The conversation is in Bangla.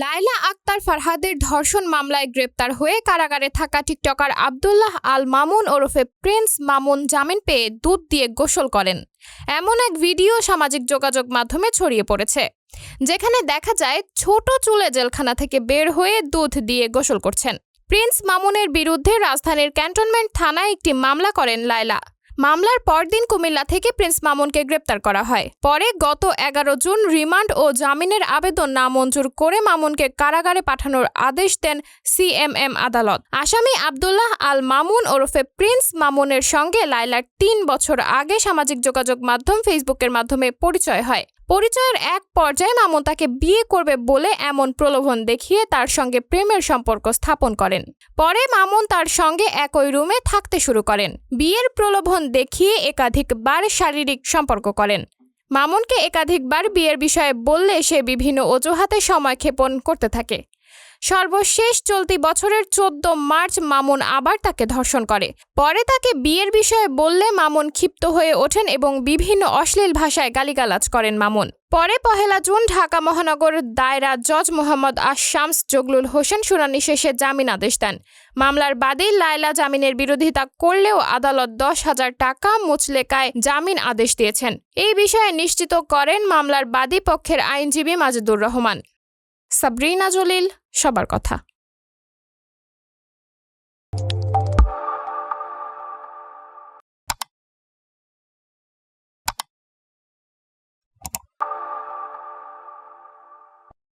লায়লা আক্তার ফারহাদের ধর্ষণ মামলায় গ্রেপ্তার হয়ে কারাগারে থাকা টিকটকার আব্দুল্লাহ আল মামুন ওরফে প্রিন্স মামুন জামিন পেয়ে দুধ দিয়ে গোসল করেন। এমন এক ভিডিও সামাজিক যোগাযোগ মাধ্যমে ছড়িয়ে পড়েছে, যেখানে দেখা যায় ছোট চুলে জেলখানা থেকে বের হয়ে দুধ দিয়ে গোসল করছেন। প্রিন্স মামুনের বিরুদ্ধে রাজধানীর ক্যান্টনমেন্ট থানায় একটি মামলা করেন লায়লা। মামলার পরদিন কুমিল্লা থেকে প্রিন্স মামুনকে গ্রেপ্তার করা হয়। পরে গত 11 জুন রিমান্ড ও জামিনের আবেদন নামঞ্জুর করে মামুনকে কারাগারে পাঠানোর আদেশ দেন সিএমএম আদালত। আসামি আব্দুল্লাহ আল মামুন ওরফে প্রিন্স মামুনের সঙ্গে লায়লার 3 বছর আগে সামাজিক যোগাযোগ মাধ্যম ফেসবুকের মাধ্যমে পরিচয় হয়। পরিচয়ের এক পর্যায়ে মামুন তাকে বিয়ে করবে বলে এমন প্রলোভন দেখিয়ে তার সঙ্গে প্রেমের সম্পর্ক স্থাপন করেন। পরে মামুন তার সঙ্গে একই রুমে থাকতে শুরু করেন। বিয়ের প্রলোভন দেখিয়ে একাধিকবার শারীরিক সম্পর্ক করেন। মামুনকে একাধিকবার বিয়ের বিষয়ে বললে সে বিভিন্ন অজুহাতে সময় ক্ষেপণ করতে থাকে। সর্বশেষ চলতি বছরের 14 মার্চ মামুন আবার তাকে ধর্ষণ করে। পরে তাকে বিয়ের বিষয়ে বললে মামুন ক্ষিপ্ত হয়ে ওঠেন এবং বিভিন্ন অশ্লীল ভাষায় গালিগালাজ করেন মামুন। পরে 1 জুন ঢাকা মহানগর দায়রা জজ মোহাম্মদ আশ-শামস জগলুল হোসেন শুনানি শেষে জামিন আদেশ দেন। মামলার বাদী লায়লা জামিনের বিরোধিতা করলেও আদালত 10,000 টাকা মুচলেকায় জামিন আদেশ দিয়েছেন। এই বিষয়ে নিশ্চিত করেন মামলার বাদী পক্ষের আইনজীবী মাজেদুর রহমান। সাবরিনা জলিল, সবার কথা।